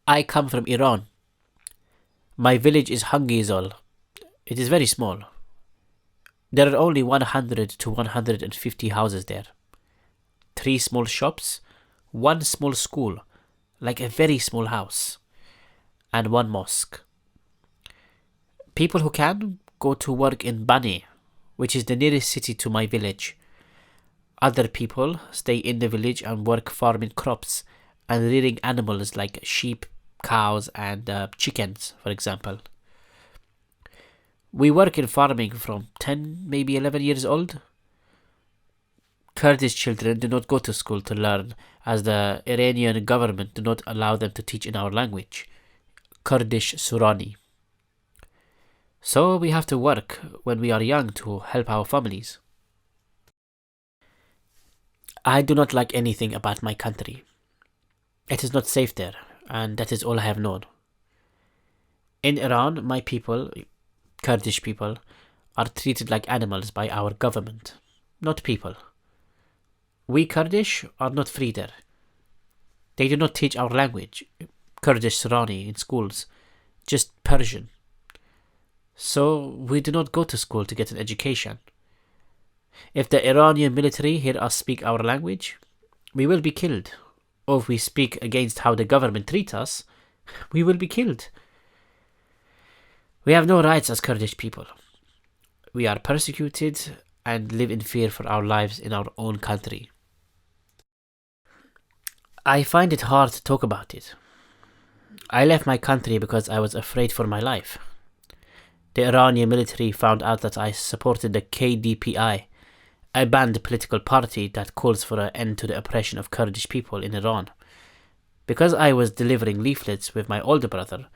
I come from Iran. My village is Hangizol. It is very small. There are only 100 to 150 houses there. 3 small shops, 1 small school, like a very small house, and 1 mosque. People who can go to work in Bani, which is the nearest city to my village. Other people stay in the village and work farming crops and rearing animals like sheep, cows, and chickens, for example. We work in farming from 10, maybe 11 years old. Kurdish children do not go to school to learn, as the Iranian government do not allow them to teach in our language, Kurdish Surani. So we have to work when we are young to help our families. I do not like anything about my country. It is not safe there, and that is all I have known. In Iran, my people, Kurdish people, are treated like animals by our government, not people. We Kurdish are not free there. They do not teach our language, Kurdish Surani, in schools, just Persian. So we do not go to school to get an education. If the Iranian military hear us speak our language, we will be killed. Or if we speak against how the government treats us, we will be killed. We have no rights as Kurdish people. We are persecuted and live in fear for our lives in our own country. I find it hard to talk about it. I left my country because I was afraid for my life. The Iranian military found out that I supported the KDPI, a banned political party that calls for an end to the oppression of Kurdish people in Iran. Because I was delivering leaflets with my older brother,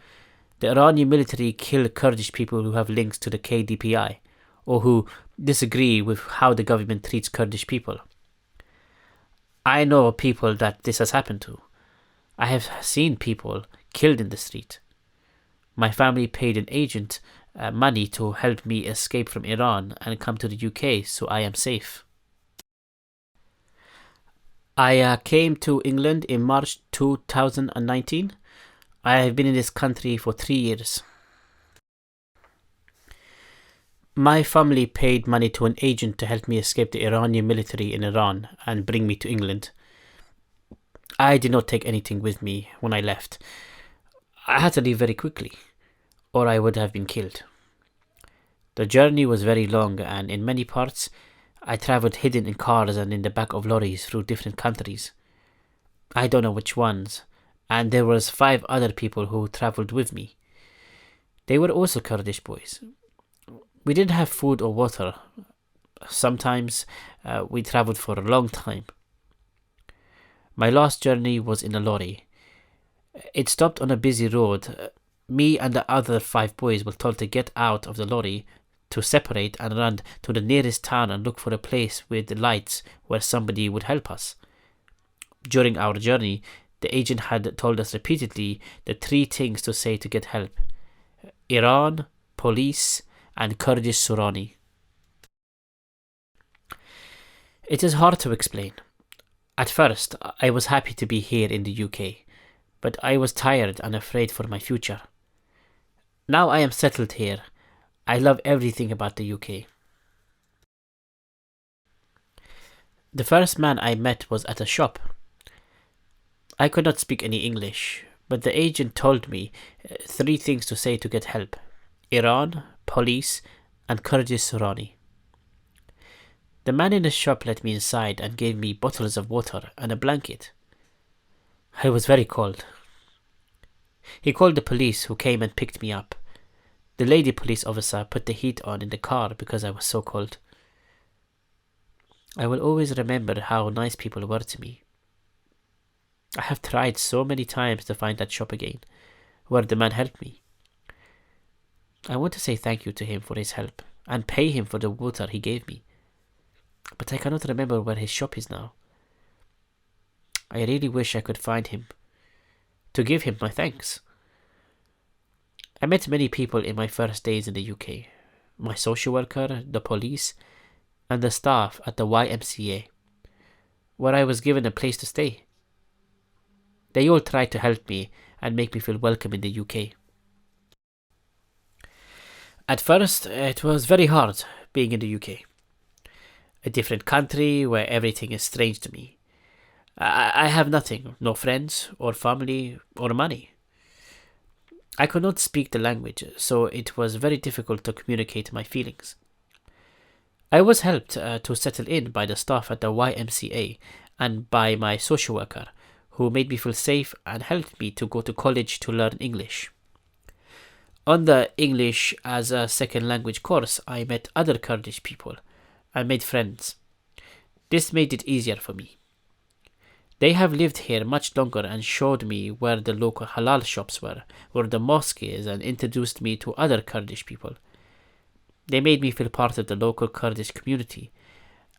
the Iranian military kill Kurdish people who have links to the KDPI, or who disagree with how the government treats Kurdish people. I know people that this has happened to. I have seen people killed in the street. My family paid an agent money to help me escape from Iran and come to the UK, so I am safe. I came to England in March 2019. I have been in this country for 3 years. My family paid money to an agent to help me escape the Iranian military in Iran and bring me to England. I did not take anything with me when I left. I had to leave very quickly, or I would have been killed. The journey was very long, and in many parts, I travelled hidden in cars and in the back of lorries through different countries. I don't know which ones, and there was 5 other people who travelled with me. They were also Kurdish boys. We didn't have food or water. Sometimes we travelled for a long time. My last journey was in a lorry. It stopped on a busy road. Me and the other 5 boys were told to get out of the lorry, to separate and run to the nearest town and look for a place with lights where somebody would help us. During our journey, the agent had told us repeatedly the 3 things to say to get help: Iran, police, and Kurdish Surani. It is hard to explain. At first, I was happy to be here in the UK, but I was tired and afraid for my future. Now I am settled here. I love everything about the UK. The first man I met was at a shop. I could not speak any English, but the agent told me 3 things to say to get help: Iran, police, and Kurdish Surani. The man in the shop let me inside and gave me bottles of water and a blanket. I was very cold. He called the police, who came and picked me up. The lady police officer put the heat on in the car because I was so cold. I will always remember how nice people were to me. I have tried so many times to find that shop again, where the man helped me. I want to say thank you to him for his help and pay him for the water he gave me. But I cannot remember where his shop is now. I really wish I could find him to give him my thanks. I met many people in my first days in the UK. My social worker, the police, and the staff at the YMCA, where I was given a place to stay. They all tried to help me and make me feel welcome in the UK. At first, it was very hard being in the UK, a different country where everything is strange to me. I have nothing, no friends or family or money. I could not speak the language, so it was very difficult to communicate my feelings. I was helped to settle in by the staff at the YMCA and by my social worker, who made me feel safe and helped me to go to college to learn English. On the English as a second language course, I met other Kurdish people and made friends. This made it easier for me. They have lived here much longer and showed me where the local halal shops were, where the mosque is, and introduced me to other Kurdish people. They made me feel part of the local Kurdish community,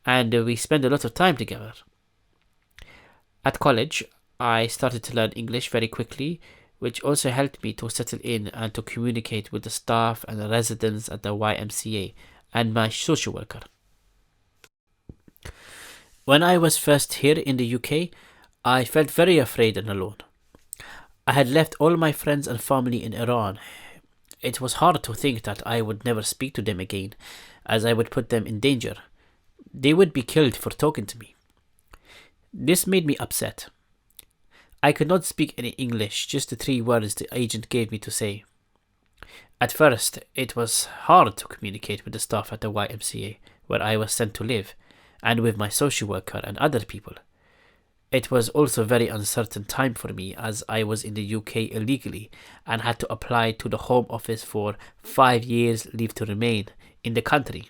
and we spent a lot of time together. At college, I started to learn English very quickly, which also helped me to settle in and to communicate with the staff and the residents at the YMCA and my social worker. When I was first here in the UK, I felt very afraid and alone. I had left all my friends and family in Iran. It was hard to think that I would never speak to them again, as I would put them in danger. They would be killed for talking to me. This made me upset. I could not speak any English, just the 3 words the agent gave me to say. At first, it was hard to communicate with the staff at the YMCA, where I was sent to live, and with my social worker and other people. It was also a very uncertain time for me, as I was in the UK illegally and had to apply to the Home Office for 5 years leave to remain in the country.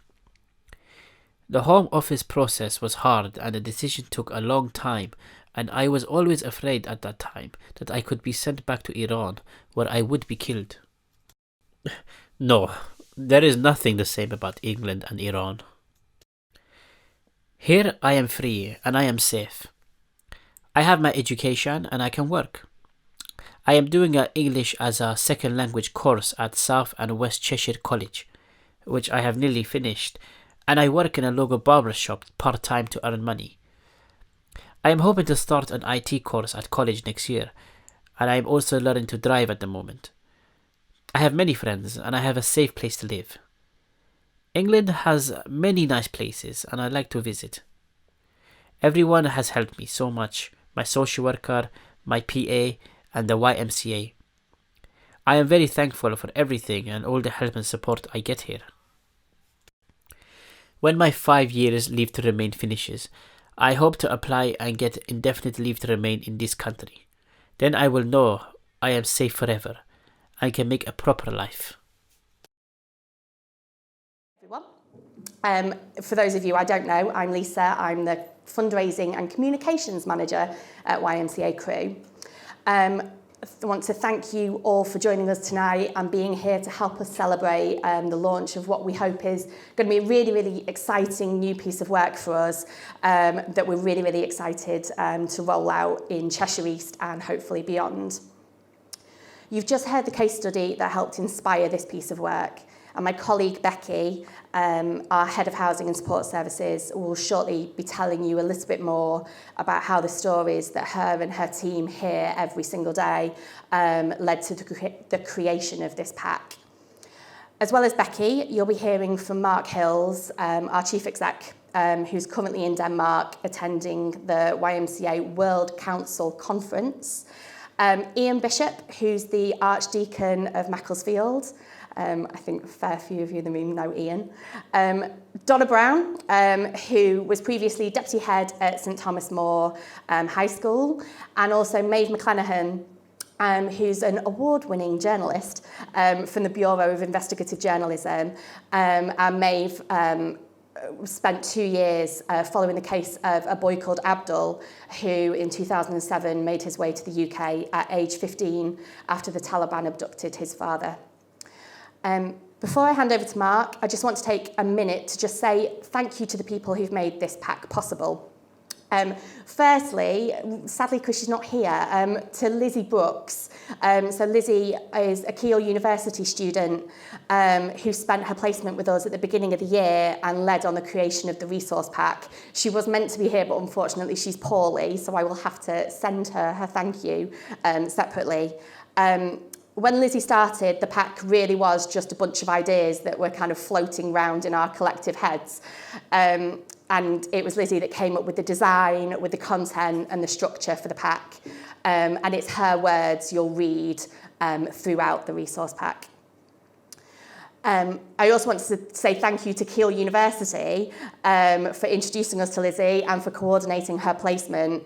The Home Office process was hard and the decision took a long time, and I was always afraid at that time that I could be sent back to Iran, where I would be killed. No, there is nothing the same about England and Iran. Here I am free and I am safe. I have my education and I can work. I am doing an English as a second language course at South and West Cheshire College, which I have nearly finished, and I work in a local barber shop part-time to earn money. I am hoping to start an IT course at college next year, and I am also learning to drive at the moment. I have many friends and I have a safe place to live. England has many nice places and I like to visit. Everyone has helped me so much, my social worker, my PA, and the YMCA. I am very thankful for everything and all the help and support I get here. When my 5 years leave to remain finishes, I hope to apply and get indefinite leave to remain in this country. Then I will know I am safe forever and can make a proper life. For those of you I don't know, I'm Lisa. I'm the fundraising and communications manager at YMCA Crew. I want to thank you all for joining us tonight and being here to help us celebrate the launch of what we hope is going to be a really, really exciting new piece of work for us that we're really, really excited to roll out in Cheshire East and hopefully beyond. You've just heard the case study that helped inspire this piece of work, and my colleague Becky, our Head of Housing and Support Services, will shortly be telling you a little bit more about how the stories that her and her team hear every single day led to the creation of this pack. As well as Becky, you'll be hearing from Mark Hills, our Chief Exec, who's currently in Denmark attending the YMCA World Council Conference, Ian Bishop, who's the Archdeacon of Macclesfield. I think a fair few of you in the room know Ian. Donna Brown, who was previously Deputy Head at St Thomas More High School, and also Maeve McClenaghan, who's an award-winning journalist from the Bureau of Investigative Journalism. And Maeve spent 2 years following the case of a boy called Abdul, who in 2007 made his way to the UK at age 15 after the Taliban abducted his father. Before I hand over to Mark, I just want to take a minute to just say thank you to the people who've made this pack possible. Firstly, sadly because she's not here, to Lizzie Brooks. So Lizzie is a Keele University student who spent her placement with us at the beginning of the year and led on the creation of the resource pack. She was meant to be here, but unfortunately she's poorly, so I will have to send her thank you separately. When Lizzie started, the pack really was just a bunch of ideas that were kind of floating around in our collective heads. And it was Lizzie that came up with the design, with the content and the structure for the pack. And it's her words you'll read throughout the resource pack. I also want to say thank you to Keele University for introducing us to Lizzie and for coordinating her placement.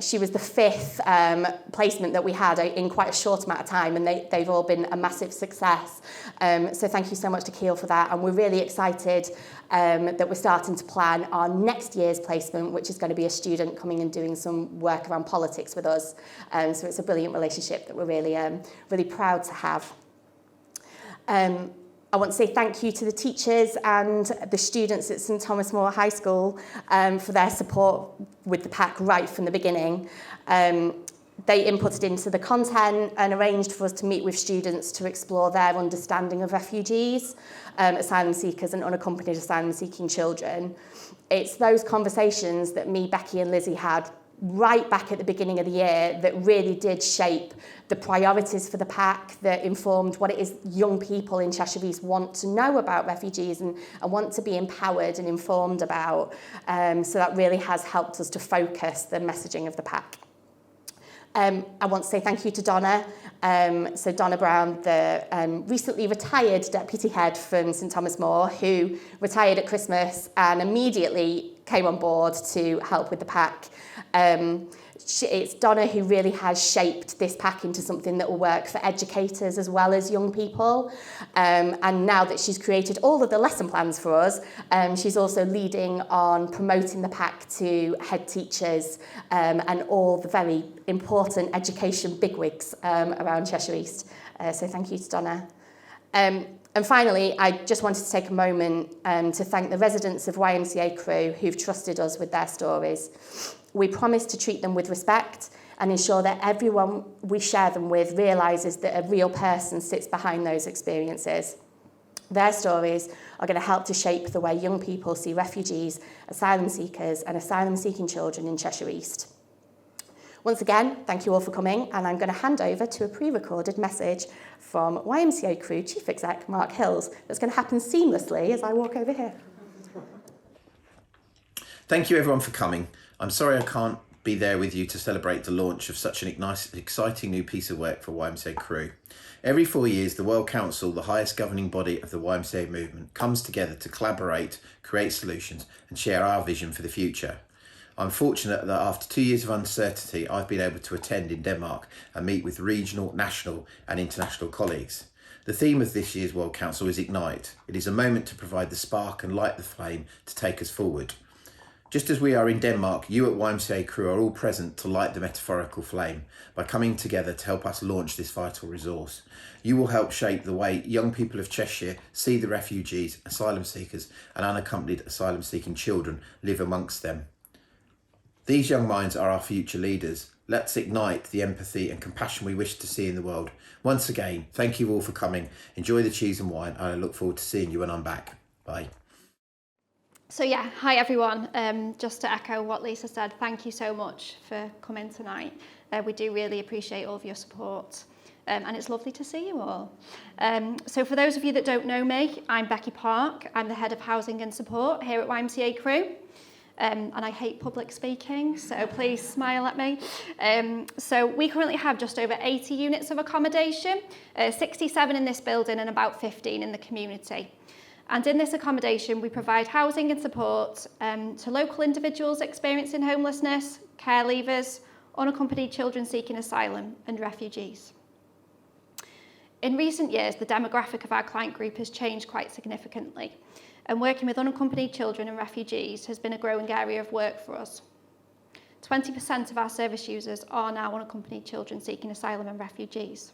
She was the 5th placement that we had in quite a short amount of time, and they've all been a massive success. So thank you so much to Keele for that, and we're really excited that we're starting to plan our next year's placement, which is going to be a student coming and doing some work around politics with us. So it's a brilliant relationship that we're really proud to have. I want to say thank you to the teachers and the students at St Thomas More High School for their support with the pack right from the beginning. They inputted into the content and arranged for us to meet with students to explore their understanding of refugees, asylum seekers and unaccompanied asylum-seeking children. It's those conversations that me, Becky and Lizzie had right back at the beginning of the year that really did shape the priorities for the pack, that informed what it is young people in Cheshire East want to know about refugees and want to be empowered and informed about. So that really has helped us to focus the messaging of the pack. I want to say thank you to Donna. So Donna Brown, the recently retired deputy head from St Thomas More, who retired at Christmas and immediately came on board to help with the pack. It's Donna who really has shaped this pack into something that will work for educators as well as young people. And now that she's created all of the lesson plans for us, she's also leading on promoting the pack to head teachers and all the very important education bigwigs around Cheshire East. So thank you to Donna. And finally, I just wanted to take a moment to thank the residents of YMCA Crewe who've trusted us with their stories. We promise to treat them with respect and ensure that everyone we share them with realises that a real person sits behind those experiences. Their stories are going to help to shape the way young people see refugees, asylum seekers and asylum-seeking children in Cheshire East. Once again, thank you all for coming, and I'm going to hand over to a pre-recorded message from YMCA Crewe Chief Exec Mark Hills that's going to happen seamlessly as I walk over here. Thank you everyone for coming. I'm sorry I can't be there with you to celebrate the launch of such an exciting new piece of work for YMCA Crewe. Every 4 years, the World Council, the highest governing body of the YMCA movement, comes together to collaborate, create solutions and share our vision for the future. I'm fortunate that after 2 years of uncertainty, I've been able to attend in Denmark and meet with regional, national and international colleagues. The theme of this year's World Council is Ignite. It is a moment to provide the spark and light the flame to take us forward. Just as we are in Denmark, you at YMCA Crewe are all present to light the metaphorical flame by coming together to help us launch this vital resource. You will help shape the way young people of Cheshire see the refugees, asylum seekers and unaccompanied asylum-seeking children live amongst them. These young minds are our future leaders. Let's ignite the empathy and compassion we wish to see in the world. Once again, thank you all for coming. Enjoy the cheese and wine, and I look forward to seeing you when I'm back. Bye. So yeah, hi everyone. Just to echo what Lisa said, thank you so much for coming tonight. We do really appreciate all of your support. And it's lovely to see you all. So for those of you that don't know me, I'm Becky Park. I'm the Head of Housing and Support here at YMCA Crewe. And I hate public speaking, so please smile at me. So we currently have just over 80 units of accommodation, 67 in this building and about 15 in the community. And in this accommodation, we provide housing and support to local individuals experiencing homelessness, care leavers, unaccompanied children seeking asylum and refugees. In recent years, the demographic of our client group has changed quite significantly, and working with unaccompanied children and refugees has been a growing area of work for us. 20% of our service users are now unaccompanied children seeking asylum and refugees.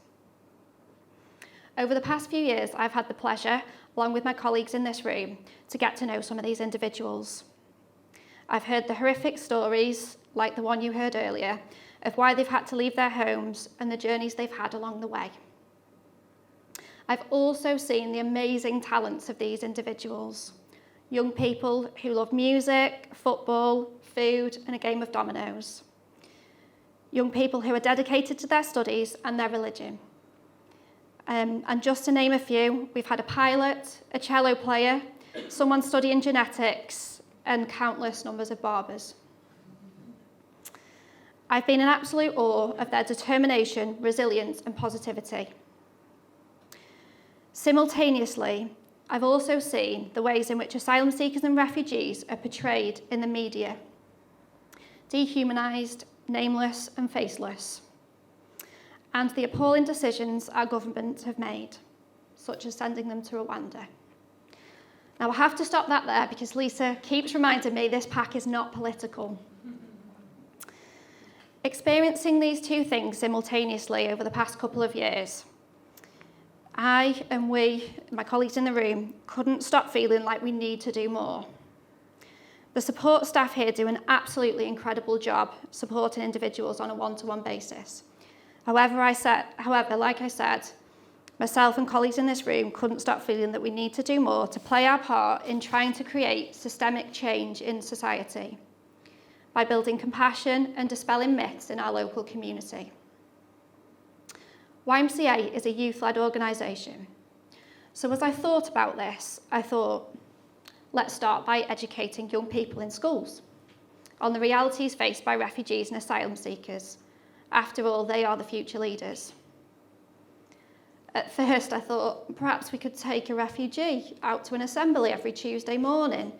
Over the past few years, I've had the pleasure, along with my colleagues in this room, to get to know some of these individuals. I've heard the horrific stories, like the one you heard earlier, of why they've had to leave their homes and the journeys they've had along the way. I've also seen the amazing talents of these individuals. Young people who love music, football, food, and a game of dominoes. Young people who are dedicated to their studies and their religion. And just to name a few, we've had a pilot, a cello player, someone studying genetics, and countless numbers of barbers. I've been in absolute awe of their determination, resilience, and positivity. Simultaneously, I've also seen the ways in which asylum seekers and refugees are portrayed in the media. Dehumanised, nameless, and faceless. And the appalling decisions our government have made, such as sending them to Rwanda. Now I have to stop that there because Lisa keeps reminding me this pack is not political. Experiencing these two things simultaneously over the past couple of years, I and we, my colleagues in the room, couldn't stop feeling like we need to do more. The support staff here do an absolutely incredible job supporting individuals on a one-to-one basis. However, like I said, myself and colleagues in this room couldn't stop feeling that we need to do more to play our part in trying to create systemic change in society by building compassion and dispelling myths in our local community. YMCA is a youth-led organisation. So as I thought about this, I thought, let's start by educating young people in schools on the realities faced by refugees and asylum seekers. After all, they are the future leaders. At first, I thought perhaps we could take a refugee out to an assembly every Tuesday morning.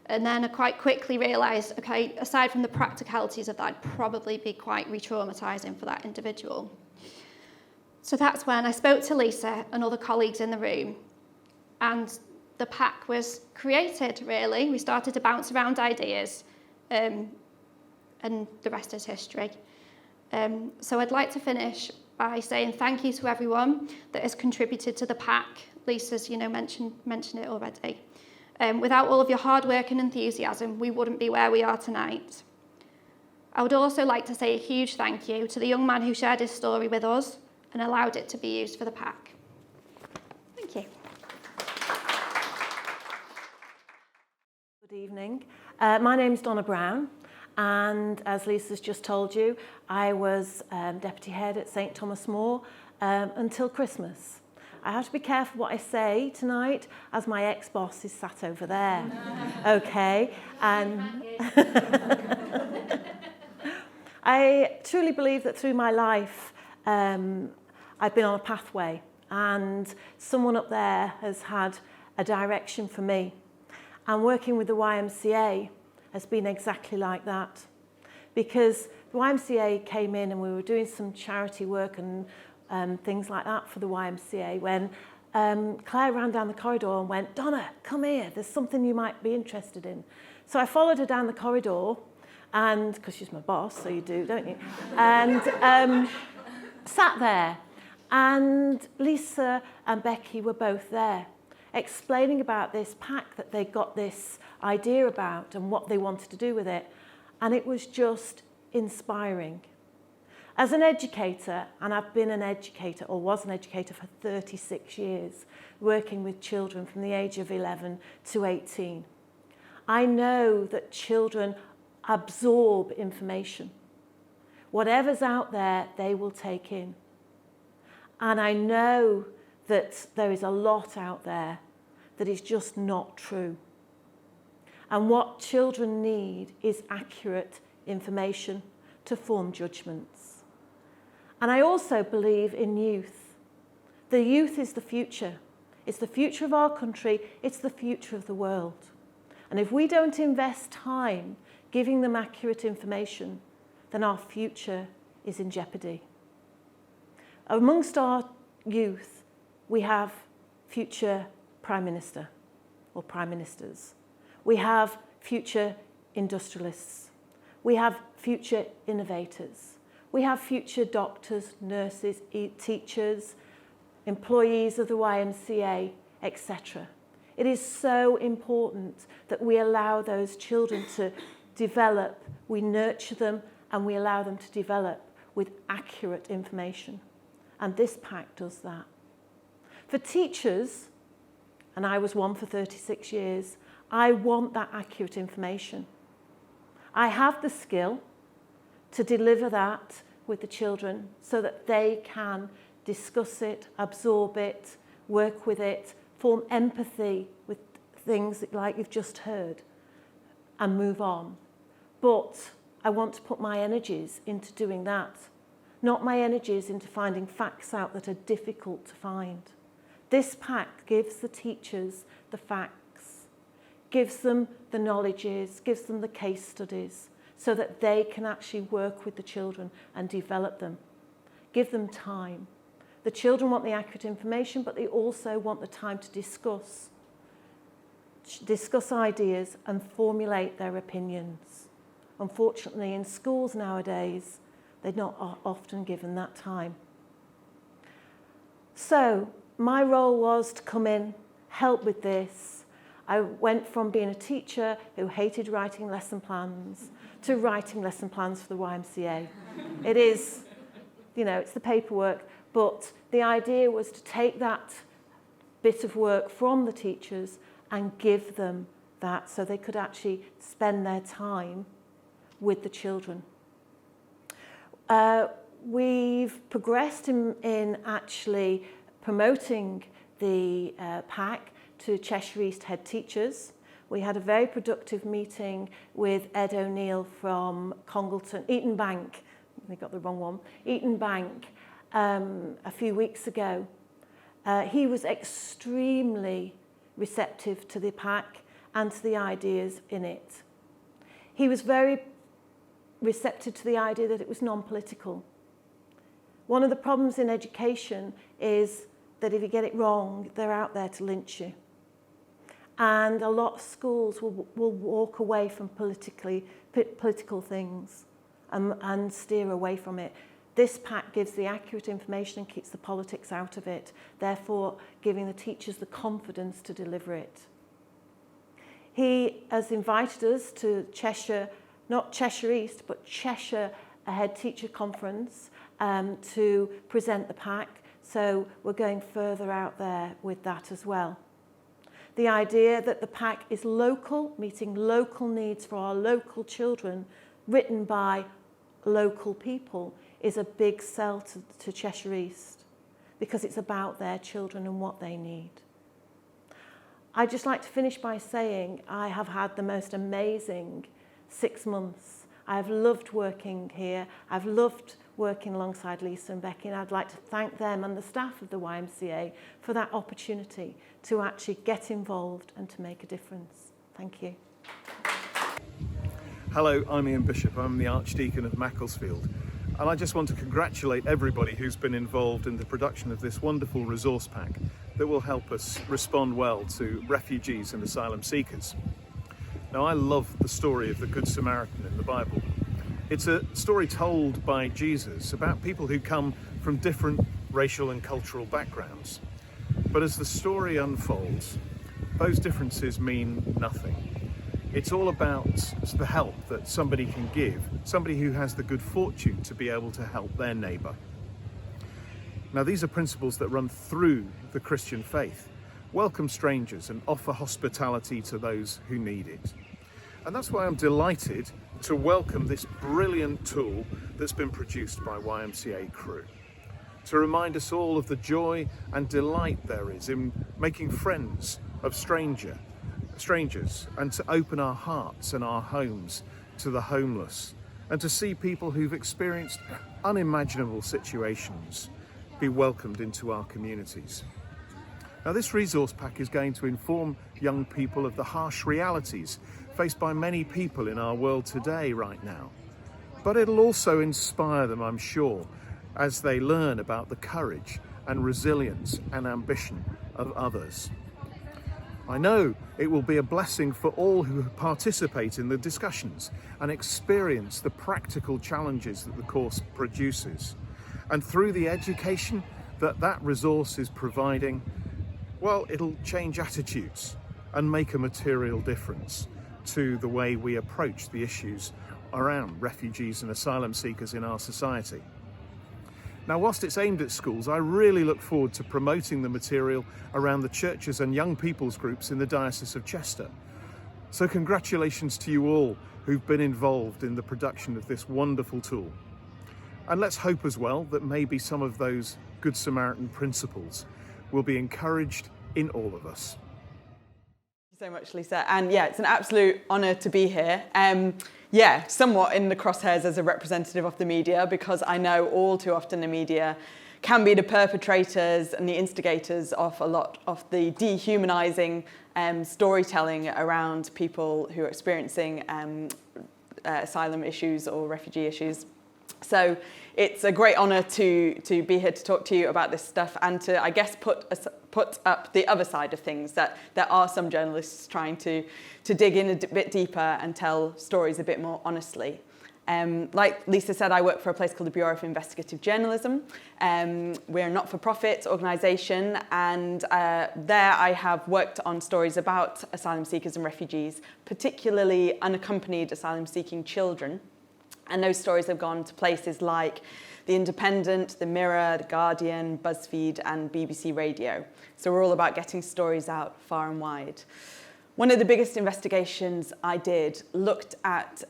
And then I quite quickly realised, okay, aside from the practicalities of that, it'd probably be quite re-traumatising for that individual. So that's when I spoke to Lisa and other colleagues in the room, and the pack was created, really. We started to bounce around ideas, and the rest is history. So I'd like to finish by saying thank you to everyone that has contributed to the pack. Lisa's, mentioned it already. Without all of your hard work and enthusiasm, we wouldn't be where we are tonight. I would also like to say a huge thank you to the young man who shared his story with us and allowed it to be used for the pack. Thank you. Good evening. My name's Donna Brown, and as Lisa's just told you, I was deputy head at St Thomas More until Christmas. I have to be careful what I say tonight, as my ex-boss is sat over there. Okay, and I truly believe that through my life, I've been on a pathway, and someone up there has had a direction for me. And working with the YMCA has been exactly like that. Because the YMCA came in and we were doing some charity work and things like that for the YMCA when Claire ran down the corridor and went, "Donna, come here, there's something you might be interested in." So I followed her down the corridor, and because she's my boss, so you do, don't you? And sat there, and Lisa and Becky were both there, explaining about this pack that they got this idea about and what they wanted to do with it. And it was just inspiring. As an educator, and I've been an educator, or was an educator for 36 years, working with children from the age of 11 to 18, I know that children absorb information. Whatever's out there, they will take in. And I know that there is a lot out there that is just not true. And what children need is accurate information to form judgments. And I also believe in youth. The youth is the future. It's the future of our country. It's the future of the world. And if we don't invest time giving them accurate information, then our future is in jeopardy. Amongst our youth, we have future Prime Minister or Prime Ministers. We have future industrialists. We have future innovators. We have future doctors, nurses, teachers, employees of the YMCA, etc. It is so important that we allow those children to develop, we nurture them, and we allow them to develop with accurate information. And this pack does that. For teachers, and I was one for 36 years, I want that accurate information. I have the skill to deliver that with the children so that they can discuss it, absorb it, work with it, form empathy with things like you've just heard, and move on. But I want to put my energies into doing that, not my energies into finding facts out that are difficult to find. This pack gives the teachers the facts, gives them the knowledges, gives them the case studies, so that they can actually work with the children and develop them. Give them time. The children want the accurate information, but they also want the time to discuss ideas and formulate their opinions. Unfortunately, in schools nowadays, they're not often given that time. So my role was to come in, help with this. I went from being a teacher who hated writing lesson plans to writing lesson plans for the YMCA. It is, it's the paperwork, but the idea was to take that bit of work from the teachers and give them that so they could actually spend their time with the children. We've progressed in actually promoting the pack to Cheshire East head teachers. We had a very productive meeting with Ed O'Neill from Eaton Bank, they got the wrong one, Eaton Bank, a few weeks ago. He was extremely receptive to the pack and to the ideas in it. He was very receptive to the idea that it was non-political. One of the problems in education is that if you get it wrong, they're out there to lynch you. And a lot of schools will walk away from political things and steer away from it. This pack gives the accurate information and keeps the politics out of it, therefore giving the teachers the confidence to deliver it. He has invited us to Cheshire, not Cheshire East, but Cheshire Head Teacher Conference to present the pack. So we're going further out there with that as well. The idea that the pack is local, meeting local needs for our local children, written by local people, is a big sell to Cheshire East because it's about their children and what they need. I'd just like to finish by saying I have had the most amazing 6 months. I've loved working here. I've loved working alongside Lisa and Becky, and I'd like to thank them and the staff of the YMCA for that opportunity to actually get involved and to make a difference. Thank you. Hello, I'm Ian Bishop. I'm the Archdeacon of Macclesfield, and I just want to congratulate everybody who's been involved in the production of this wonderful resource pack that will help us respond well to refugees and asylum seekers. Now, I love the story of the Good Samaritan in the Bible. It's a story told by Jesus about people who come from different racial and cultural backgrounds. But as the story unfolds, those differences mean nothing. It's all about the help that somebody can give, somebody who has the good fortune to be able to help their neighbour. Now, these are principles that run through the Christian faith. Welcome strangers and offer hospitality to those who need it. And that's why I'm delighted to welcome this brilliant tool that's been produced by YMCA Crew, to remind us all of the joy and delight there is in making friends of strangers, and to open our hearts and our homes to the homeless, and to see people who've experienced unimaginable situations be welcomed into our communities. Now, this resource pack is going to inform young people of the harsh realities faced by many people in our world today right now. But it'll also inspire them, I'm sure, as they learn about the courage and resilience and ambition of others. I know it will be a blessing for all who participate in the discussions and experience the practical challenges that the course produces. And through the education that resource is providing, well, it'll change attitudes and make a material difference. to the way we approach the issues around refugees and asylum seekers in our society. Now, whilst it's aimed at schools, I really look forward to promoting the material around the churches and young people's groups in the Diocese of Chester. So congratulations to you all who've been involved in the production of this wonderful tool. And let's hope as well that maybe some of those Good Samaritan principles will be encouraged in all of us. Thank you so much, Lisa. And yeah, it's an absolute honour to be here. Somewhat in the crosshairs as a representative of the media, because I know all too often the media can be the perpetrators and the instigators of a lot of the dehumanising storytelling around people who are experiencing asylum issues or refugee issues. So it's a great honour to be here to talk to you about this stuff and to, I guess, put up the other side of things, that there are some journalists trying to dig in a bit deeper and tell stories a bit more honestly. Like Lisa said, I work for a place called the Bureau of Investigative Journalism. We're a not-for-profit organisation, and there I have worked on stories about asylum seekers and refugees, particularly unaccompanied asylum-seeking children. And those stories have gone to places like The Independent, The Mirror, The Guardian, BuzzFeed, and BBC Radio. So we're all about getting stories out far and wide. One of the biggest investigations I did looked at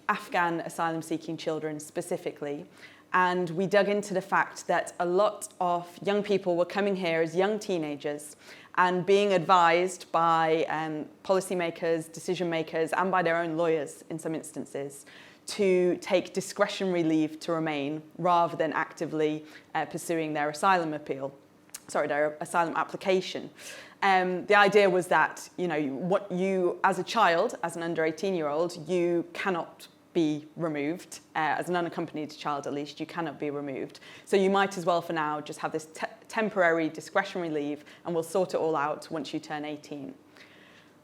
Afghan asylum-seeking children specifically, and we dug into the fact that a lot of young people were coming here as young teenagers and being advised by policymakers, decision makers, and by their own lawyers in some instances to take discretionary leave to remain rather than actively pursuing their asylum application. The idea was that, what you, as a child, as an under 18-year-old, you cannot be removed. As an unaccompanied child, at least, you cannot be removed. So you might as well, for now, just have this temporary discretionary leave, and we'll sort it all out once you turn 18.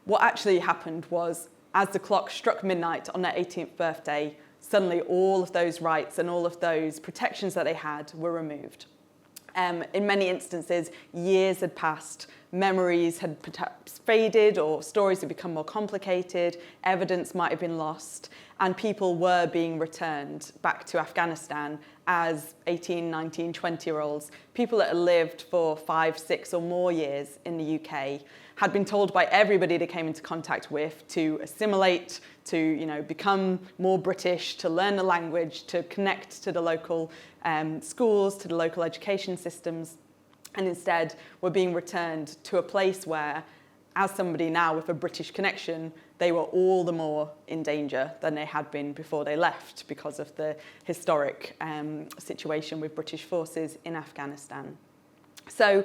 What actually happened was, as the clock struck midnight on their 18th birthday, suddenly all of those rights and all of those protections that they had were removed. In many instances, years had passed, memories had perhaps faded, or stories had become more complicated, evidence might have been lost, and people were being returned back to Afghanistan as 18, 19, 20-year-olds, people that had lived for 5, 6 or more years in the UK, had been told by everybody they came into contact with to assimilate, to become more British, to learn the language, to connect to the local schools, to the local education systems, and instead were being returned to a place where, as somebody now with a British connection, they were all the more in danger than they had been before they left because of the historic situation with British forces in Afghanistan. So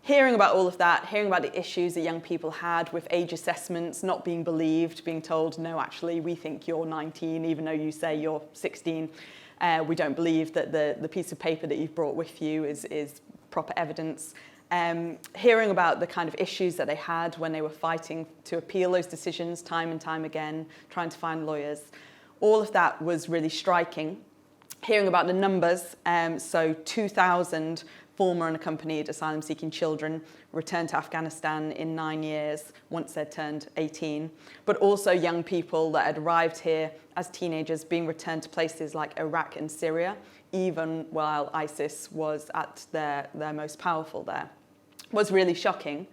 hearing about all of that, hearing about the issues that young people had with age assessments, not being believed, being told, no, actually, we think you're 19, even though you say you're 16. We don't believe that the piece of paper that you've brought with you is proper evidence. Hearing about the kind of issues that they had when they were fighting to appeal those decisions time and time again, trying to find lawyers. All of that was really striking. Hearing about the numbers, so 2,000 former unaccompanied asylum-seeking children returned to Afghanistan in 9 years once they'd turned 18, but also young people that had arrived here as teenagers being returned to places like Iraq and Syria, even while ISIS was at their most powerful there. Was really shocking.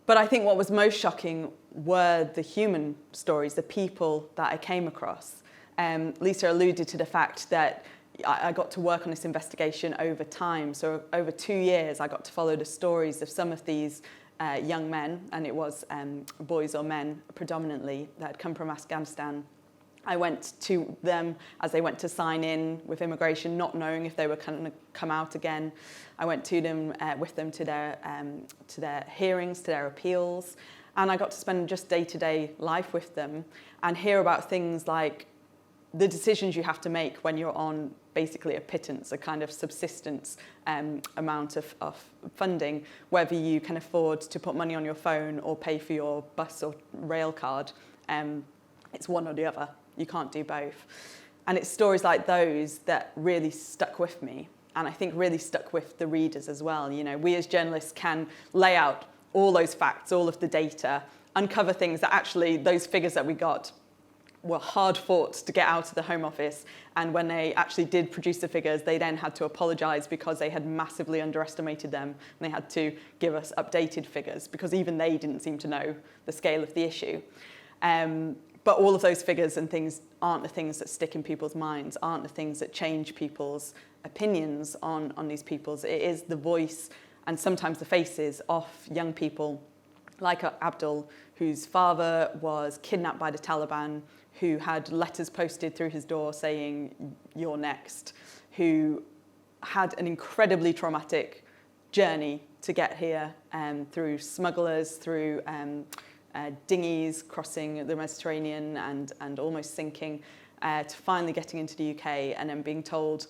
But I think what was most shocking were the human stories, the people that I came across. Lisa alluded to the fact that I got to work on this investigation over time. So over 2 years, I got to follow the stories of some of these young men, and it was boys or men predominantly that had come from Afghanistan. I went to them as they went to sign in with immigration, not knowing if they were going to come out again. I went to them with them to their hearings, to their appeals, and I got to spend just day-to-day life with them and hear about things like the decisions you have to make when you're on basically a pittance, a kind of subsistence amount of funding, whether you can afford to put money on your phone or pay for your bus or rail card. It's one or the other. You can't do both. And it's stories like those that really stuck with me, and I think really stuck with the readers as well. We as journalists can lay out all those facts, all of the data, uncover things that actually those figures that we got were hard fought to get out of the Home Office, and when they actually did produce the figures, they then had to apologise because they had massively underestimated them, and they had to give us updated figures because even they didn't seem to know the scale of the issue. But all of those figures and things aren't the things that stick in people's minds, aren't the things that change people's opinions on these peoples. It is the voice and sometimes the faces of young people like Abdul, whose father was kidnapped by the Taliban, who had letters posted through his door saying, "You're next," who had an incredibly traumatic journey to get here through smugglers, through dinghies crossing the Mediterranean and almost sinking, to finally getting into the UK and then being told,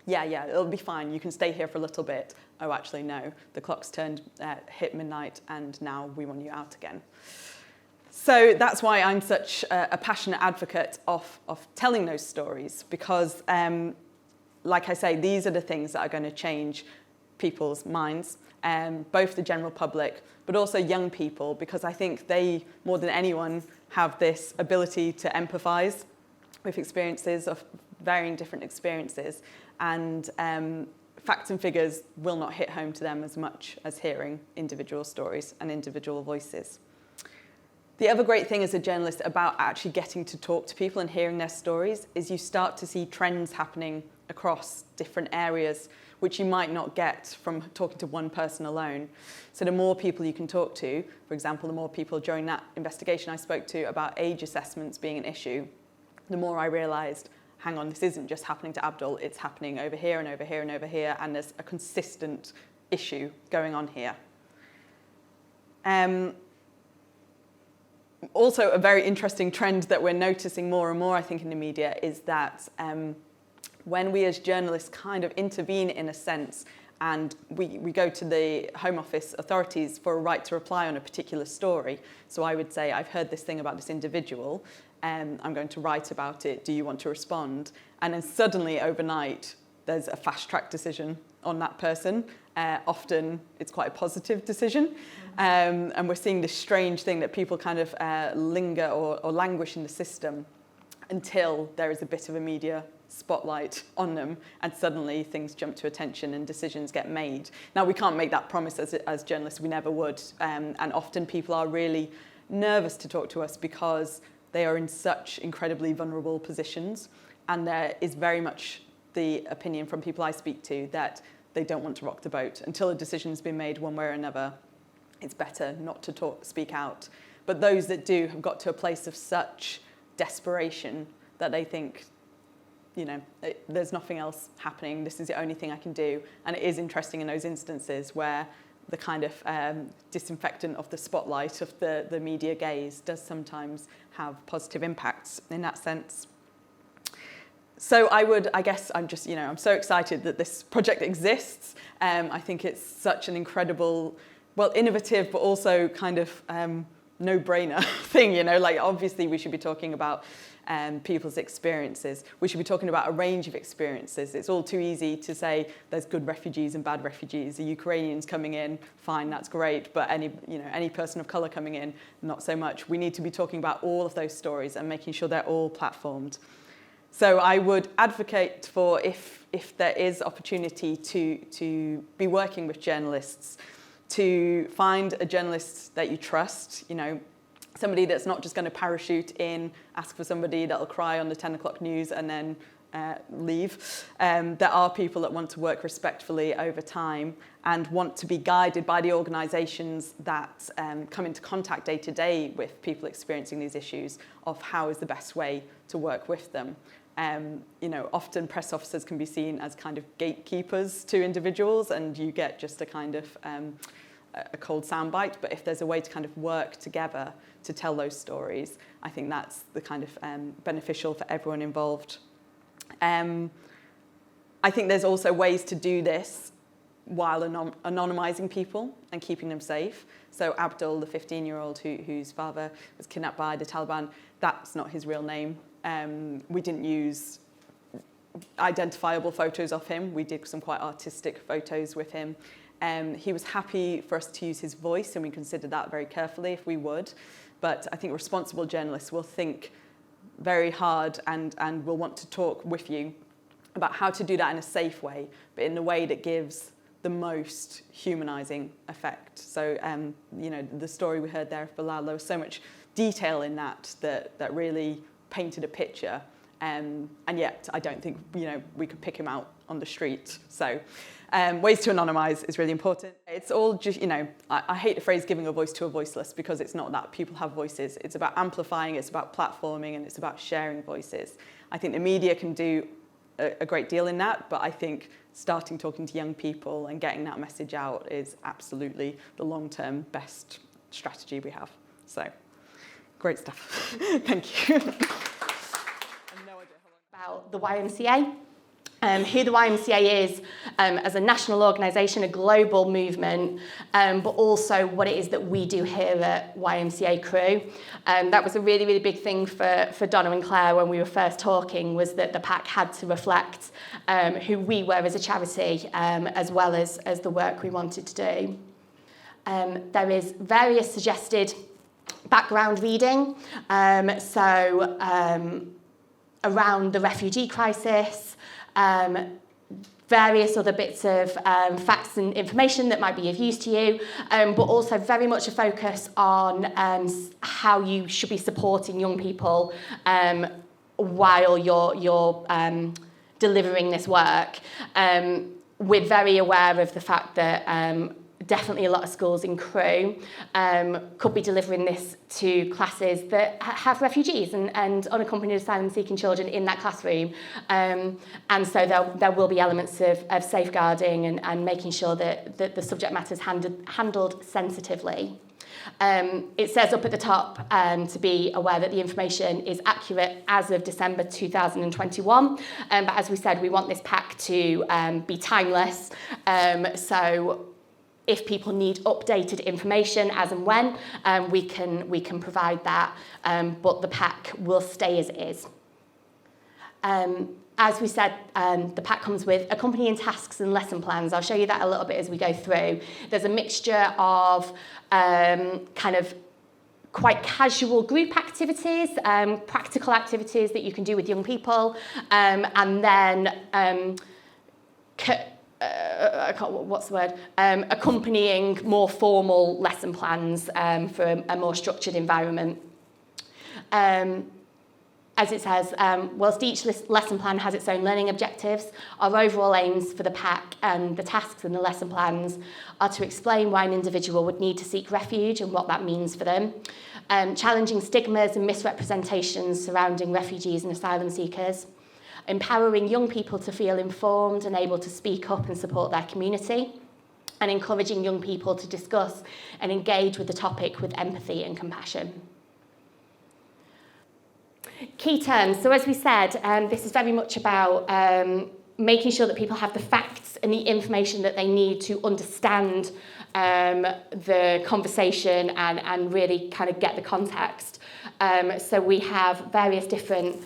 yeah, it'll be fine, you can stay here for a little bit. Oh, actually, no, the clock's hit midnight and now we want you out again. So that's why I'm such a passionate advocate of telling those stories, because, like I say, these are the things that are going to change people's minds, both the general public, but also young people, because I think they, more than anyone, have this ability to empathise with experiences of varying different experiences, and facts and figures will not hit home to them as much as hearing individual stories and individual voices. The other great thing as a journalist about actually getting to talk to people and hearing their stories is you start to see trends happening across different areas, which you might not get from talking to one person alone. So the more people you can talk to, for example, the more people during that investigation I spoke to about age assessments being an issue, the more I realised, hang on, this isn't just happening to Abdul, it's happening over here and over here and over here, and there's a consistent issue going on here. Also, a very interesting trend that we're noticing more and more, I think, in the media is that when we as journalists kind of intervene in a sense and we go to the Home Office authorities for a right to reply on a particular story. So I would say, I've heard this thing about this individual, I'm going to write about it, do you want to respond? And then suddenly overnight, there's a fast track decision on that person. Often it's quite a positive decision. And we're seeing this strange thing that people kind of linger or languish in the system until there is a bit of a media spotlight on them, and suddenly things jump to attention and decisions get made. Now, we can't make that promise as journalists, we never would. And often people are really nervous to talk to us because they are in such incredibly vulnerable positions. And there is very much the opinion from people I speak to that they don't want to rock the boat. Until a decision's been made one way or another, it's better not to speak out. But those that do have got to a place of such desperation that they think, you know, there's nothing else happening, this is the only thing I can do. And it is interesting in those instances where the kind of disinfectant of the spotlight of the media gaze does sometimes have positive impacts in that sense. So I guess I'm just, I'm so excited that this project exists. I think it's such an incredible, well, innovative, but also kind of no-brainer thing, like obviously we should be talking about people's experiences. We should be talking about a range of experiences. It's all too easy to say there's good refugees and bad refugees. The Ukrainians coming in, fine, that's great, but any person of colour coming in, not so much. We need to be talking about all of those stories and making sure they're all platformed. So I would advocate for, if there is opportunity to be working with journalists, to find a journalist that you trust, somebody that's not just going to parachute in, ask for somebody that'll cry on the 10 o'clock news and then leave. There are people that want to work respectfully over time and want to be guided by the organisations that come into contact day to day with people experiencing these issues of how is the best way to work with them. Often press officers can be seen as kind of gatekeepers to individuals, and you get just a kind of a cold soundbite. But if there's a way to kind of work together to tell those stories, I think that's the kind of beneficial for everyone involved. I think there's also ways to do this while anonymising people and keeping them safe. So Abdul, the 15-year-old whose father was kidnapped by the Taliban, that's not his real name. We didn't use identifiable photos of him. We did some quite artistic photos with him. He was happy for us to use his voice, and we considered that very carefully if we would. But I think responsible journalists will think very hard and will want to talk with you about how to do that in a safe way, but in a way that gives the most humanising effect. So, you know, the story we heard there of Bilal, there was so much detail in that really painted a picture. And yet, I don't think, you know, we could pick him out on the street. So, ways to anonymise is really important. It's all just, you know, I hate the phrase giving a voice to a voiceless, because it's not that. People have voices. It's about amplifying, it's about platforming, and it's about sharing voices. I think the media can do a great deal in that, but I think starting talking to young people and getting that message out is absolutely the long-term best strategy we have. So, great stuff. Thank you. About the YMCA, who the YMCA is as a national organisation, a global movement, but also what it is that we do here at YMCA Crew. That was a really, really big thing for Donna and Claire when we were first talking, was that the pack had to reflect who we were as a charity, as well as the work we wanted to do. There is various suggested background reading. Around the refugee crisis, various other bits of facts and information that might be of use to you, but also very much a focus on how you should be supporting young people while you're delivering this work. We're very aware of the fact that definitely a lot of schools in Crewe could be delivering this to classes that have refugees and unaccompanied asylum-seeking children in that classroom. And so there will be elements of safeguarding and making sure that the subject matter is handled sensitively. It says up at the top to be aware that the information is accurate as of December 2021. But as we said, we want this pack to be timeless. So if people need updated information as and when, we can provide that, but the pack will stay as it is. As we said, the pack comes with accompanying tasks and lesson plans. I'll show you that a little bit as we go through. There's a mixture of kind of quite casual group activities, practical activities that you can do with young people, and then accompanying more formal lesson plans for a more structured environment. As it says, whilst each lesson plan has its own learning objectives, our overall aims for the pack and the tasks and the lesson plans are to explain why an individual would need to seek refuge and what that means for them, challenging stigmas and misrepresentations surrounding refugees and asylum seekers, empowering young people to feel informed and able to speak up and support their community, and encouraging young people to discuss and engage with the topic with empathy and compassion. Key terms. So as we said, this is very much about making sure that people have the facts and the information that they need to understand the conversation and really kind of get the context. So we have various different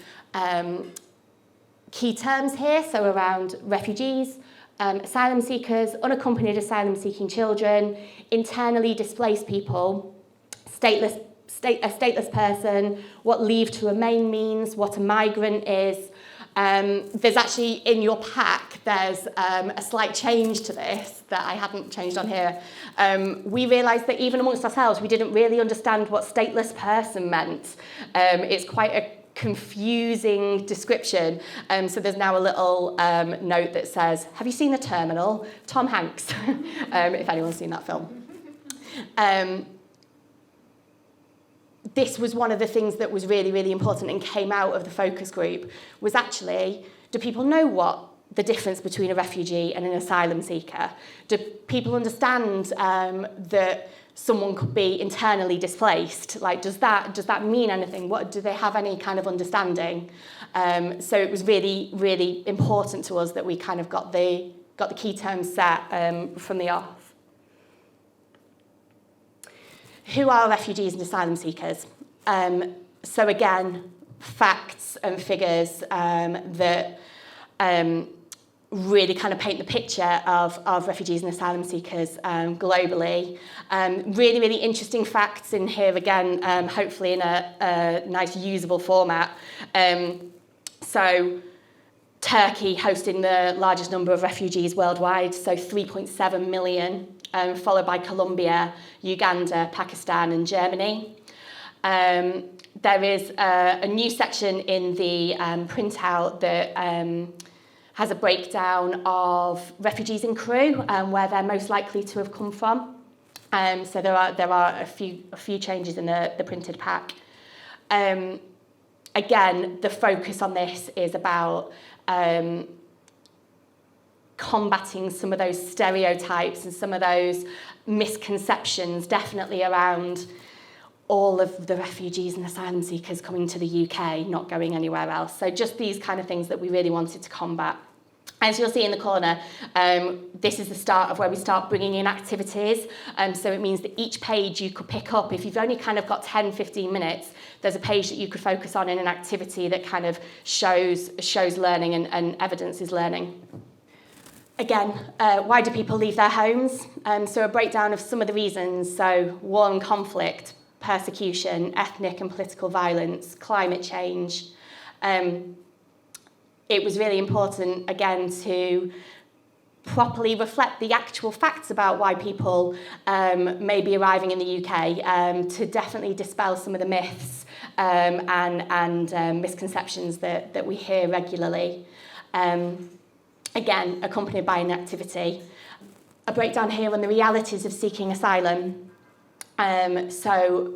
key terms here, so around refugees, asylum seekers, unaccompanied asylum-seeking children, internally displaced people, a stateless person, what leave to remain means, what a migrant is. There's actually, in your pack, there's a slight change to this that I hadn't changed on here. We realised that even amongst ourselves, we didn't really understand what stateless person meant. It's quite a confusing description. So there's now a little note that says, have you seen The Terminal? Tom Hanks, if anyone's seen that film. This was one of the things that was really, really important and came out of the focus group, was actually, do people know what the difference between a refugee and an asylum seeker? Do people understand that someone could be internally displaced? Like, does that mean anything? Do they have any kind of understanding? So it was really, really important to us that we kind of got the key terms set from the off. Who are refugees and asylum seekers? So again, facts and figures that really kind of paint the picture of refugees and asylum seekers globally. Really, really interesting facts in here again, hopefully in a nice usable format. So Turkey hosting the largest number of refugees worldwide, so 3.7 million, followed by Colombia, Uganda, Pakistan and Germany. There is a new section in the printout that has a breakdown of refugees in Crewe, where they're most likely to have come from. So there are a few changes in the printed pack. Again, the focus on this is about combating some of those stereotypes and some of those misconceptions, definitely around all of the refugees and asylum seekers coming to the UK, not going anywhere else. So just these kind of things that we really wanted to combat. As you'll see in the corner, this is the start of where we start bringing in activities. So it means that each page you could pick up, if you've only kind of got 10, 15 minutes, there's a page that you could focus on in an activity that kind of shows learning and evidences learning. Again, why do people leave their homes? So a breakdown of some of the reasons. So war and conflict, persecution, ethnic and political violence, climate change. It was really important, again, to properly reflect the actual facts about why people may be arriving in the UK, to definitely dispel some of the myths and misconceptions that we hear regularly. Again, accompanied by an activity. A breakdown here on the realities of seeking asylum. So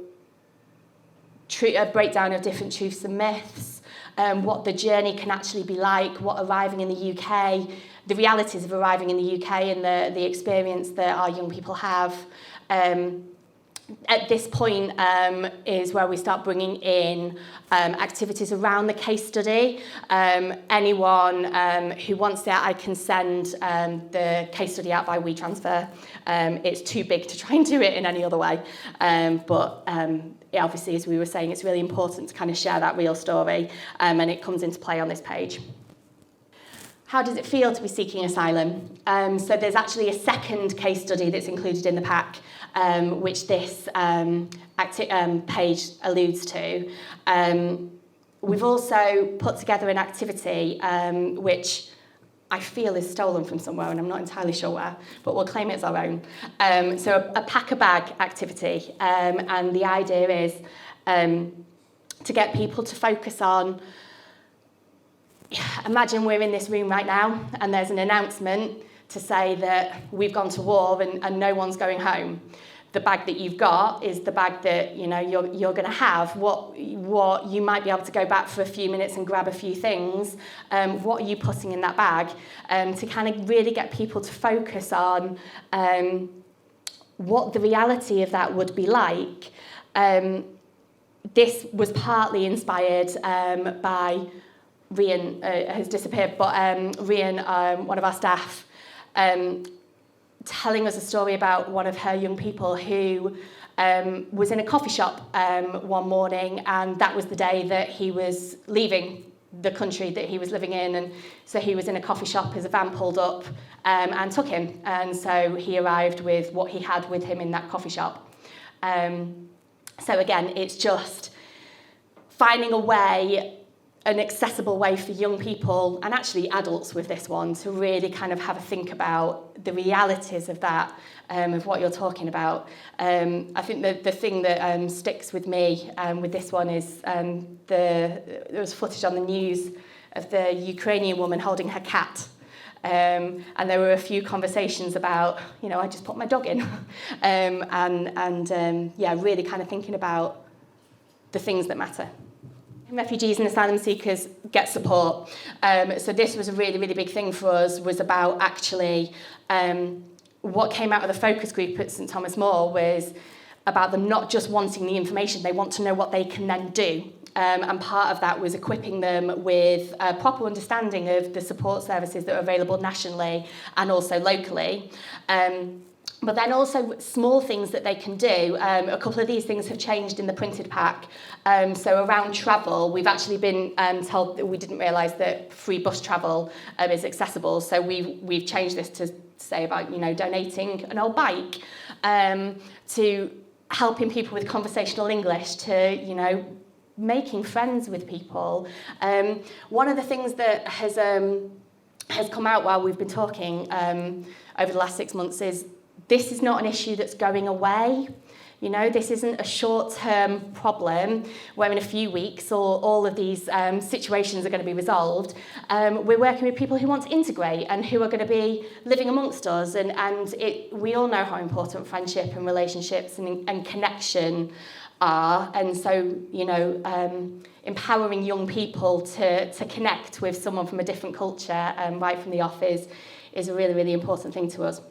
a breakdown of different truths and myths, what the journey can actually be like, what arriving in the UK, the realities of arriving in the UK and the experience that our young people have. At this point is where we start bringing in activities around the case study. Anyone who wants that, I can send the case study out by WeTransfer. It's too big to try and do it in any other way. But obviously, as we were saying, it's really important to kind of share that real story, and it comes into play on this page. How does it feel to be seeking asylum? So there's actually a second case study that's included in the pack, which this page alludes to. We've also put together an activity which I feel is stolen from somewhere, and I'm not entirely sure where, but we'll claim it as our own. So a pack-a-bag activity, and the idea is to get people to focus on. Imagine we're in this room right now and there's an announcement to say that we've gone to war and no one's going home. The bag that you've got is the bag that you're going to have. What you might be able to go back for a few minutes and grab a few things. What are you putting in that bag? To kind of really get people to focus on what the reality of that would be like. This was partly inspired by Rian has disappeared, but Rian, one of our staff, telling us a story about one of her young people who was in a coffee shop one morning, and that was the day that he was leaving the country that he was living in, and so he was in a coffee shop as a van pulled up and took him, and so he arrived with what he had with him in that coffee shop. So again, it's just finding a way, an accessible way for young people and actually adults with this one to really kind of have a think about the realities of that, of what you're talking about. I think the thing that sticks with me with this one is there was footage on the news of the Ukrainian woman holding her cat. And there were a few conversations about, I just put my dog in. Really kind of thinking about the things that matter. Refugees and asylum seekers get support. So this was a really, really big thing for us, was about actually what came out of the focus group at St Thomas More was about them not just wanting the information, they want to know what they can then do. And part of that was equipping them with a proper understanding of the support services that are available nationally and also locally. But then also small things that they can do. A couple of these things have changed in the printed pack. So around travel, we've actually been told that we didn't realise that free bus travel is accessible. So we've changed this to say about, donating an old bike, to helping people with conversational English, to, making friends with people. One of the things that has come out while we've been talking over the last 6 months is this is not an issue that's going away. This isn't a short-term problem where in a few weeks all of these situations are going to be resolved. We're working with people who want to integrate and who are going to be living amongst us. And we all know how important friendship and relationships and connection are. And so, empowering young people to connect with someone from a different culture right from the off is a really, really important thing to us.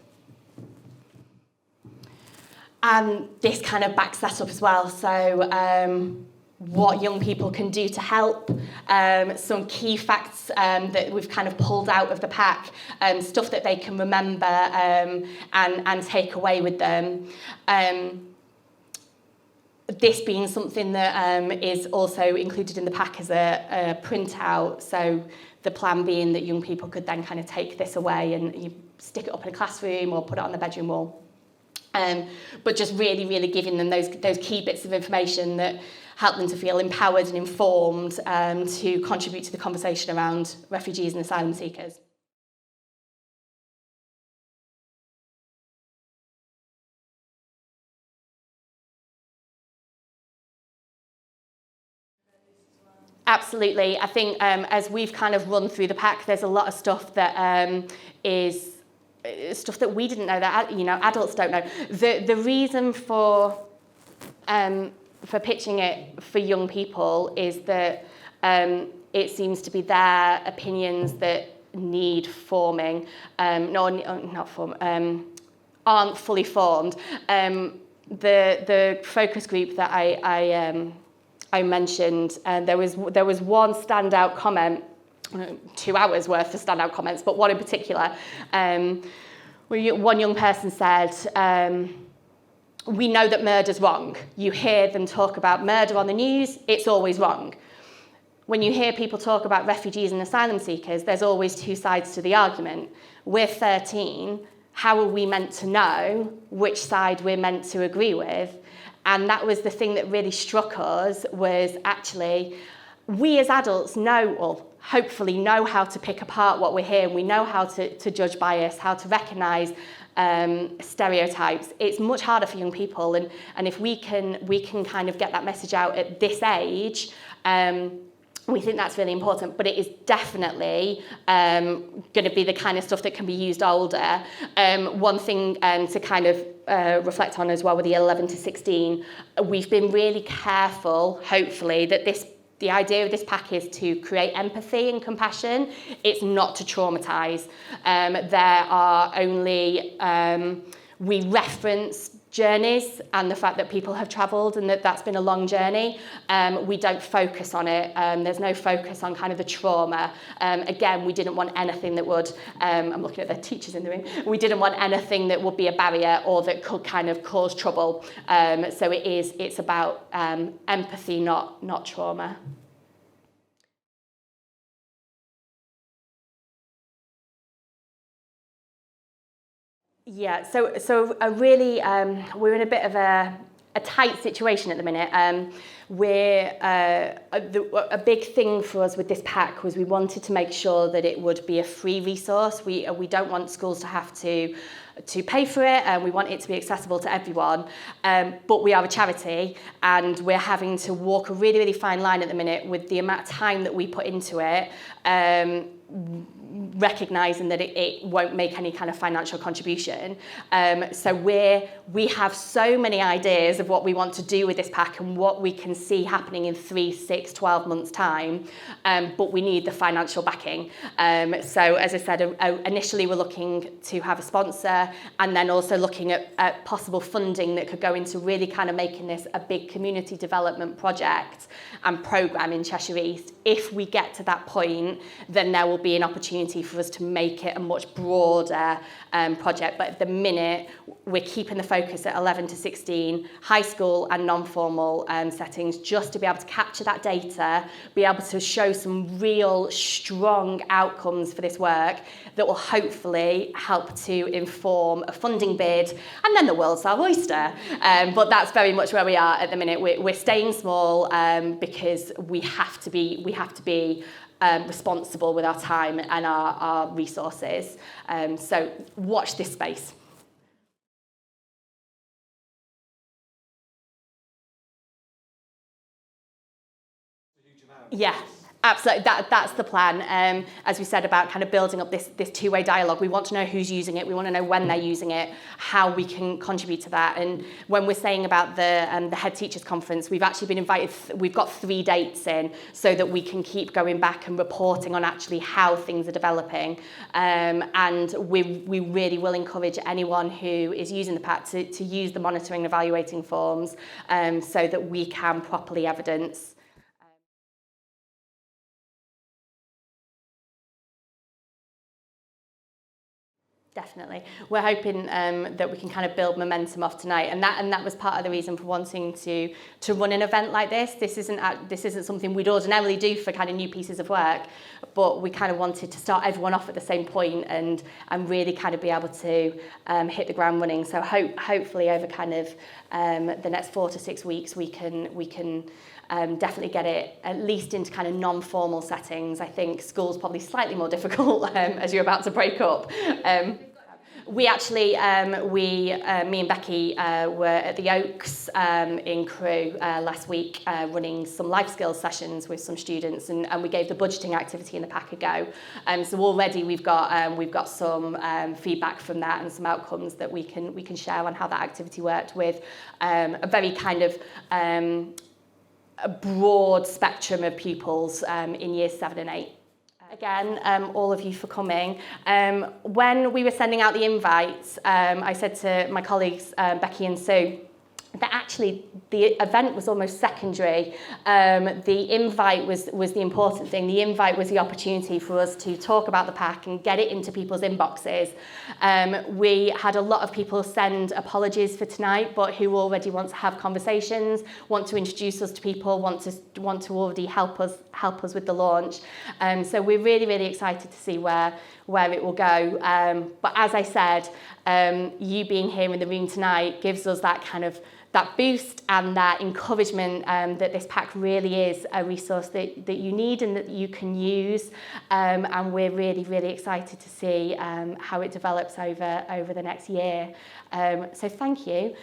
And this kind of backs that up as well. So what young people can do to help, some key facts that we've kind of pulled out of the pack, stuff that they can remember and take away with them. This being something that is also included in the pack as a printout. So the plan being that young people could then kind of take this away and you stick it up in a classroom or put it on the bedroom wall. But just really, really giving them those key bits of information that help them to feel empowered and informed to contribute to the conversation around refugees and asylum seekers. Absolutely. I think as we've kind of run through the pack, there's a lot of stuff that is stuff that we didn't know, that adults don't know. The reason for pitching it for young people is that it seems to be their opinions that need forming, aren't fully formed. The focus group that I mentioned, and there was one standout comment. 2 hours worth of standout comments, but one in particular, one young person said, we know that murder's wrong. You hear them talk about murder on the news, it's always wrong. When you hear people talk about refugees and asylum seekers, there's always two sides to the argument. We're 13, how are we meant to know which side we're meant to agree with? And that was the thing that really struck us, was actually, we as adults know, or hopefully know, how to pick apart what we're hearing. We know how to judge bias, how to recognise stereotypes. It's much harder for young people, and if we can kind of get that message out at this age, we think that's really important. But it is definitely going to be the kind of stuff that can be used older. One thing to kind of reflect on as well with the 11 to 16, we've been really careful, hopefully, that the idea of this pack is to create empathy and compassion. It's not to traumatise. There are only, we reference journeys and the fact that people have travelled and that's been a long journey. We don't focus on it. There's no focus on kind of the trauma. Again, we didn't want anything that would, I'm looking at the teachers in the room, we didn't want anything that would be a barrier or that could kind of cause trouble. So it's about empathy, not trauma. Yeah, so a really, we're in a bit of a tight situation at the minute. A big thing for us with this pack was we wanted to make sure that it would be a free resource. We don't want schools to have to pay for it, and we want it to be accessible to everyone. But we are a charity, and we're having to walk a really, really fine line at the minute with the amount of time that we put into it, recognising that it won't make any kind of financial contribution. So we have so many ideas of what we want to do with this pack and what we can see happening in 3, 6, 12 months' time, but we need the financial backing. So as I said, initially we're looking to have a sponsor, and then also looking at possible funding that could go into really kind of making this a big community development project and programme in Cheshire East. If we get to that point, then there will be an opportunity for us to make it a much broader project. But at the minute, we're keeping the focus at 11 to 16, high school and non-formal settings, just to be able to capture that data, be able to show some real strong outcomes for this work that will hopefully help to inform a funding bid, and then the world's our oyster. But that's very much where we are at the minute. We're staying small because we have to be responsible with our time and our resources. So watch this space. Yeah. Absolutely, that's the plan. As we said about kind of building up this two-way dialogue, we want to know who's using it, we want to know when they're using it, how we can contribute to that. And when we're saying about the Head Teachers Conference, we've actually been invited, we've got 3 dates in so that we can keep going back and reporting on actually how things are developing. And we really will encourage anyone who is using the pack to use the monitoring and evaluating forms so that we can properly evidence. Definitely. We're hoping that we can kind of build momentum off tonight, and that was part of the reason for wanting to run an event like this. This isn't something we'd ordinarily do for kind of new pieces of work, but we kind of wanted to start everyone off at the same point and really kind of be able to hit the ground running. So hopefully over kind of the next 4 to 6 weeks we can definitely get it at least into kind of non-formal settings. I think school's probably slightly more difficult as you're about to break up. We actually, me and Becky were at the Oaks in Crewe last week running some life skills sessions with some students, and we gave the budgeting activity in the pack a go. So already we've got some feedback from that and some outcomes that we can share on how that activity worked with a very kind of a broad spectrum of pupils in years 7 and 8. Again, all of you for coming. When we were sending out the invites, I said to my colleagues, Becky and Sue, that actually the event was almost secondary. The invite was the important thing. The invite was the opportunity for us to talk about the pack and get it into people's inboxes. We had a lot of people send apologies for tonight, but who already want to have conversations, want to introduce us to people, want to already help us with the launch. So we're really, really excited to see where it will go. But as I said, you being here in the room tonight gives us that kind of that boost and that encouragement that this pack really is a resource that you need and that you can use. And we're really, really excited to see how it develops over the next year. So thank you.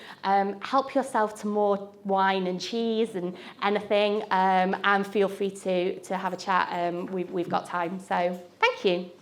Help yourself to more wine and cheese and anything, and feel free to have a chat. We've got time. So thank you.